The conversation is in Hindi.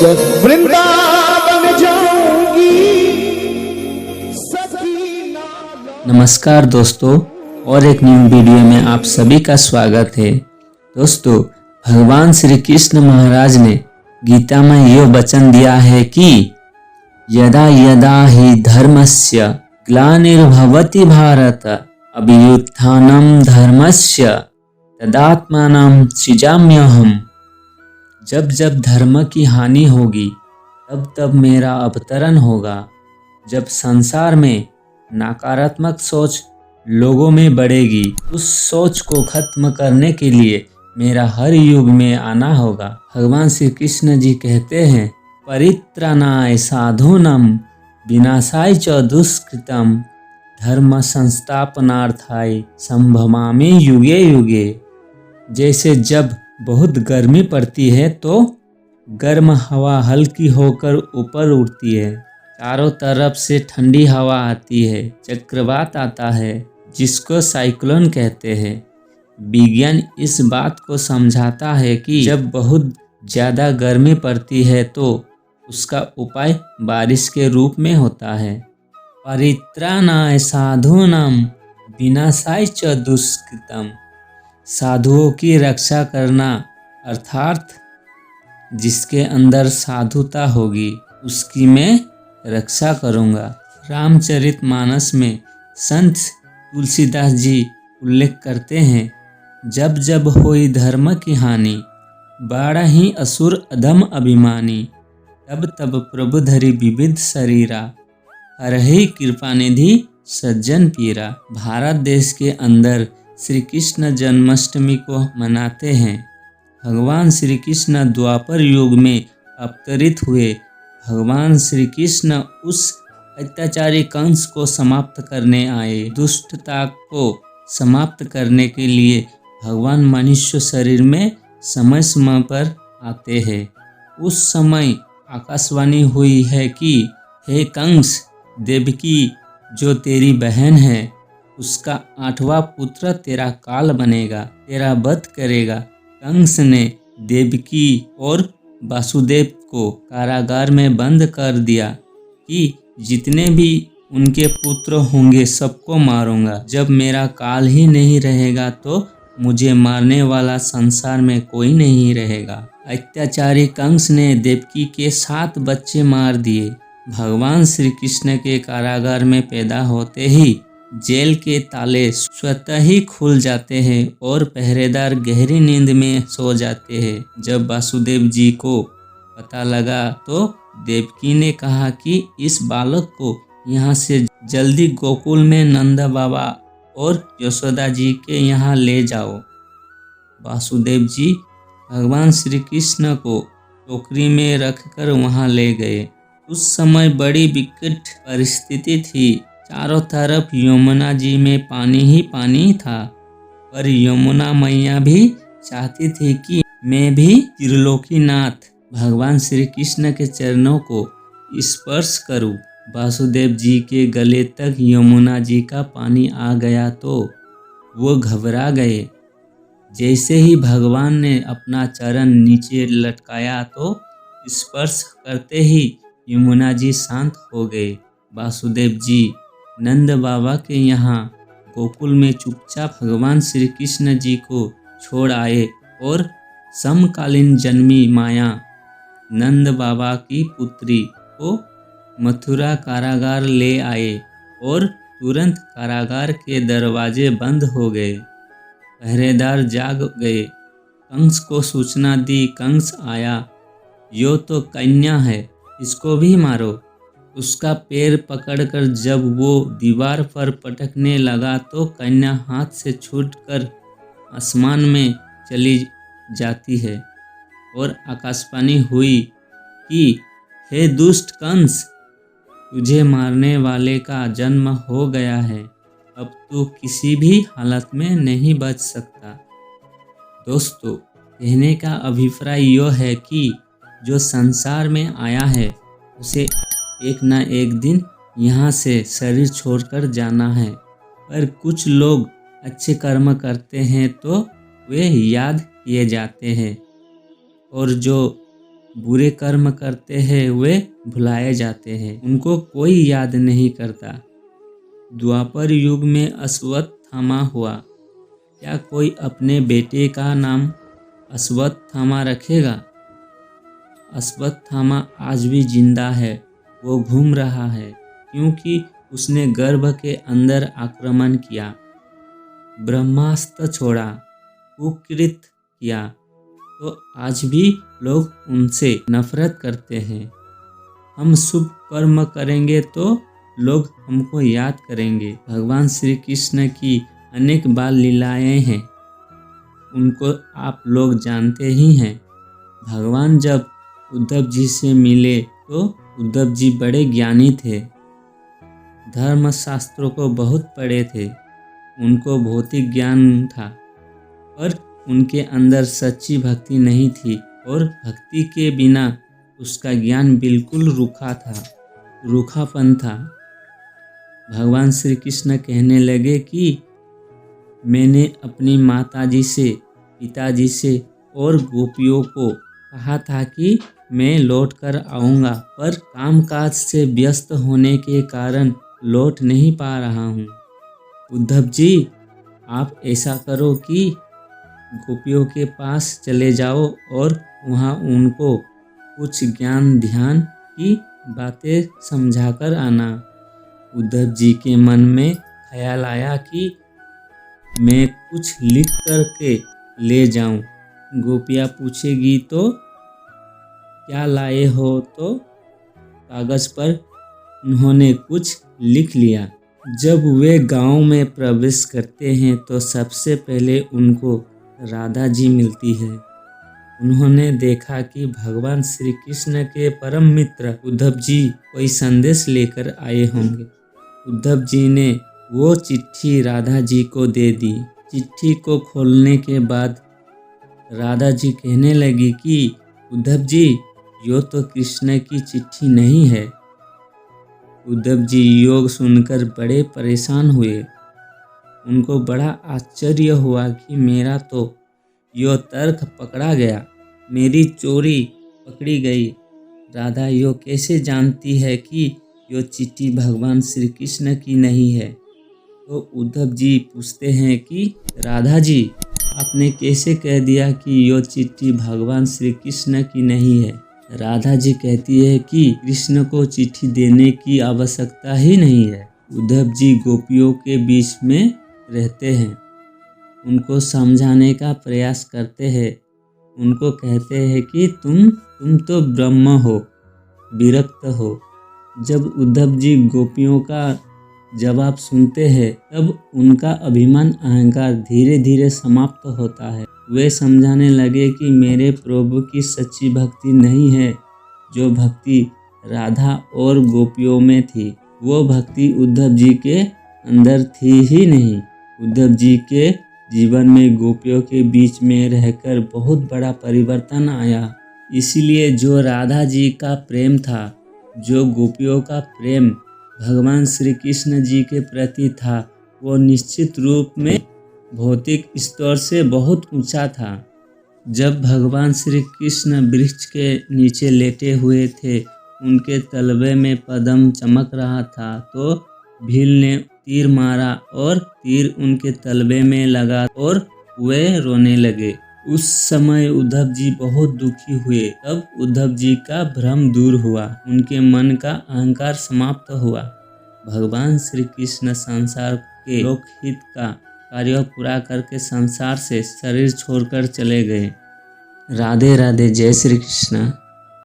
वृंदावन जाऊंगी सखी। नमस्कार दोस्तों, और एक न्यू वीडियो में आप सभी का स्वागत है। दोस्तों, भगवान श्री कृष्ण महाराज ने गीता में यह वचन दिया है कि यदा यदा हि धर्मस्य ग्लानिर्भवति भारत अभ्युत्थानं धर्मस्य तदात्मानं सृजाम्यहम्। जब जब धर्म की हानि होगी तब तब मेरा अवतरण होगा। जब संसार में नकारात्मक सोच लोगों में बढ़ेगी, उस सोच को खत्म करने के लिए मेरा हर युग में आना होगा। भगवान श्री कृष्ण जी कहते हैं, परित्राणाय साधूनां विनाशाय च दुष्कृतम् धर्म संस्थापनार्थाय संभवामि युगे युगे। जैसे जब बहुत गर्मी पड़ती है तो गर्म हवा हल्की होकर ऊपर उड़ती है, चारों तरफ से ठंडी हवा आती है, चक्रवात आता है जिसको साइक्लोन कहते हैं। विज्ञान इस बात को समझाता है कि जब बहुत ज़्यादा गर्मी पड़ती है तो उसका उपाय बारिश के रूप में होता है। परित्राणाय साधूनां विनाशाय च दुष्कृतम्। साधुओं की रक्षा करना अर्थात जिसके अंदर साधुता होगी उसकी मैं रक्षा करूँगा। रामचरितमानस में संत तुलसीदास जी उल्लेख करते हैं, जब जब होई धर्म की हानि बाड़ा ही असुर अधम अभिमानी तब तब प्रभु धरि विविध शरीरा हरहि कृपा निधि सज्जन पीरा। भारत देश के अंदर श्री कृष्ण जन्माष्टमी को मनाते हैं। भगवान श्री कृष्ण द्वापर युग में अवतरित हुए। भगवान श्री कृष्ण उस अत्याचारी कंस को समाप्त करने आए। दुष्टता को समाप्त करने के लिए भगवान मनुष्य शरीर में समय समय पर आते हैं। उस समय आकाशवाणी हुई है कि हे कंस, देवकी जो तेरी बहन है उसका 8वां पुत्र तेरा काल बनेगा, तेरा वध करेगा। कंस ने देवकी और वासुदेव को कारागार में बंद कर दिया कि जितने भी उनके पुत्र होंगे सबको मारूंगा। जब मेरा काल ही नहीं रहेगा तो मुझे मारने वाला संसार में कोई नहीं रहेगा। अत्याचारी कंस ने देवकी के 7 बच्चे मार दिए। भगवान श्री कृष्ण के कारागार में पैदा होते ही जेल के ताले स्वतः ही खुल जाते हैं और पहरेदार गहरी नींद में सो जाते हैं। जब वासुदेव जी को पता लगा तो देवकी ने कहा कि इस बालक को यहाँ से जल्दी गोकुल में नंद बाबा और यशोदा जी के यहाँ ले जाओ। वासुदेव जी भगवान श्री कृष्ण को टोकरी में रखकर वहाँ ले गए। उस समय बड़ी विकट परिस्थिति थी। चारों तरफ यमुना जी में पानी ही पानी था, पर यमुना मैया भी चाहती थी कि मैं भी त्रिलोकीनाथ भगवान श्री कृष्ण के चरणों को स्पर्श करूं। वासुदेव जी के गले तक यमुना जी का पानी आ गया तो वो घबरा गए। जैसे ही भगवान ने अपना चरण नीचे लटकाया तो स्पर्श करते ही यमुना जी शांत हो गए। वासुदेव जी नंद बाबा के यहाँ गोकुल में चुपचाप भगवान श्री कृष्ण जी को छोड़ आए और समकालीन जन्मी माया नंद बाबा की पुत्री को मथुरा कारागार ले आए और तुरंत कारागार के दरवाजे बंद हो गए। पहरेदार जाग गए। कंस को सूचना दी। कंस आया, यो तो कन्या है, इसको भी मारो। उसका पैर पकड़कर जब वो दीवार पर पटकने लगा तो कन्या हाथ से छूटकर आसमान में चली जाती है और आकाशवाणी हुई कि हे दुष्ट कंस, तुझे मारने वाले का जन्म हो गया है, अब तू किसी भी हालत में नहीं बच सकता। दोस्तों, कहने का अभिप्राय यह है कि जो संसार में आया है उसे एक ना एक दिन यहाँ से शरीर छोड़कर जाना है। पर कुछ लोग अच्छे कर्म करते हैं तो वे याद किए जाते हैं, और जो बुरे कर्म करते हैं वे भुलाए जाते हैं, उनको कोई याद नहीं करता। द्वापर युग में अश्वत्थामा हुआ। क्या कोई अपने बेटे का नाम अश्वत्थामा रखेगा? अश्वत्थामा आज भी जिंदा है, वो घूम रहा है क्योंकि उसने गर्भ के अंदर आक्रमण किया, ब्रह्मास्त्र छोड़ा, कुकृत किया, तो आज भी लोग उनसे नफरत करते हैं। हम शुभ कर्म करेंगे तो लोग हमको याद करेंगे। भगवान श्री कृष्ण की अनेक बाल लीलाएं हैं, उनको आप लोग जानते ही हैं। भगवान जब उद्धव जी से मिले तो उद्धव जी बड़े ज्ञानी थे, धर्मशास्त्रों को बहुत पढ़े थे, उनको भौतिक ज्ञान था, पर उनके अंदर सच्ची भक्ति नहीं थी और भक्ति के बिना उसका ज्ञान बिल्कुल रूखापन था। भगवान श्री कृष्ण कहने लगे कि मैंने अपनी माताजी से, पिताजी से और गोपियों को कहा था कि मैं लौट कर आऊँगा, पर कामकाज से व्यस्त होने के कारण लौट नहीं पा रहा हूँ। उद्धव जी, आप ऐसा करो कि गोपियों के पास चले जाओ और वहाँ उनको कुछ ज्ञान ध्यान की बातें समझाकर आना। उद्धव जी के मन में ख्याल आया कि मैं कुछ लिख कर के ले जाऊं। गोपियाँ पूछेगी तो क्या लाए हो, तो कागज पर उन्होंने कुछ लिख लिया। जब वे गांव में प्रवेश करते हैं तो सबसे पहले उनको राधा जी मिलती है। उन्होंने देखा कि भगवान श्री कृष्ण के परम मित्र उद्धव जी कोई संदेश लेकर आए होंगे। उद्धव जी ने वो चिट्ठी राधा जी को दे दी। चिट्ठी को खोलने के बाद राधा जी कहने लगी कि उद्धव जी, यो तो कृष्ण की चिट्ठी नहीं है। उद्धव जी योग सुनकर बड़े परेशान हुए। उनको बड़ा आश्चर्य हुआ कि मेरा तो यो तर्क पकड़ा गया, मेरी चोरी पकड़ी गई। राधा यो कैसे जानती है कि यो चिट्ठी भगवान श्री कृष्ण की नहीं है? तो उद्धव जी पूछते हैं कि राधा जी, आपने कैसे कह दिया कि यो चिट्ठी भगवान श्री कृष्ण की नहीं है? राधा जी कहती है कि कृष्ण को चिट्ठी देने की आवश्यकता ही नहीं है। उद्धव जी गोपियों के बीच में रहते हैं, उनको समझाने का प्रयास करते हैं। उनको कहते हैं कि तुम तो ब्रह्म हो, विरक्त हो। जब उद्धव जी गोपियों का जवाब सुनते हैं तब उनका अभिमान अहंकार धीरे धीरे समाप्त होता है। वे समझाने लगे कि मेरे प्रभु की सच्ची भक्ति नहीं है। जो भक्ति राधा और गोपियों में थी, वो भक्ति उद्धव जी के अंदर थी ही नहीं। उद्धव जी के जीवन में गोपियों के बीच में रहकर बहुत बड़ा परिवर्तन आया। इसीलिए जो राधा जी का प्रेम था, जो गोपियों का प्रेम भगवान श्री कृष्ण जी के प्रति था, वो निश्चित रूप में भौतिक स्तर से बहुत ऊंचा था। जब भगवान श्री कृष्ण वृक्ष के नीचे लेटे हुए थे, उनके तलवे में पद्म चमक रहा था, तो भील ने तीर मारा और तीर उनके तलवे में लगा और वे रोने लगे। उस समय उद्धव जी बहुत दुखी हुए। तब उद्धव जी का भ्रम दूर हुआ, उनके मन का अहंकार समाप्त हुआ। भगवान श्री कृष्ण संसार के लोकहित का कार्य पूरा करके संसार से शरीर छोड़कर चले गए। राधे राधे। जय श्री कृष्ण।